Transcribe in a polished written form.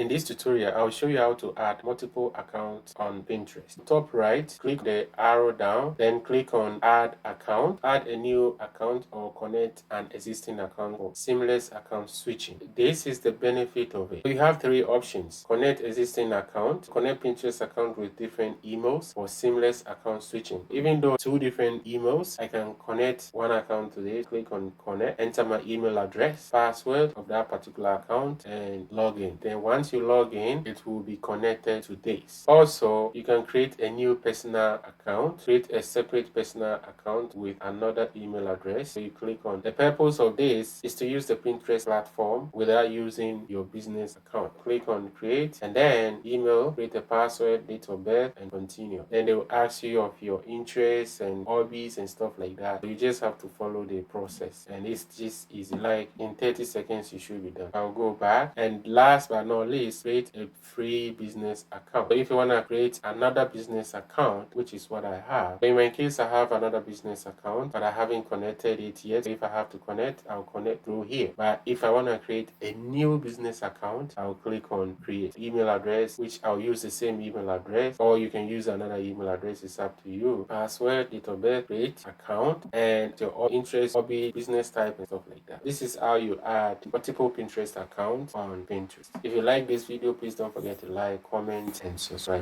In this tutorial, I'll show you how to add multiple accounts on Pinterest. Top right, click the arrow down, then click on add account. Add a new account or connect an existing account for seamless account switching. This is the benefit of it. You have three options: connect existing account, connect Pinterest account with different emails for seamless account switching. Even though two different emails, I can connect one account to this. Click on connect, enter my email address, password of that particular account, and log in. Then once you log in, it will be connected to this. Also, you can create a new personal account, create a separate personal account with another email address. So you click on. The purpose of this is to use the Pinterest platform without using your business account. Click on create, and then email, create a password, date of birth, and continue. Then they will ask you of your interests and hobbies and stuff like that. You just have to follow the process, and it's just easy. Like in 30 seconds you should be done. I'll go back, and last but not least, create a free business account. So if you want to create another business account, which is what I have, so in my case I have another business account but I haven't connected it yet. So if I have to connect, I'll connect through here. But if I want to create a new business account, I'll click on create. Email address, which I'll use the same email address, or you can use another email address. It's up to you. Password, date of birth, create account, and your interest, hobby, business type, and stuff like that. This is how you add multiple Pinterest accounts on Pinterest. If you like this video, please don't forget to like, comment, and subscribe.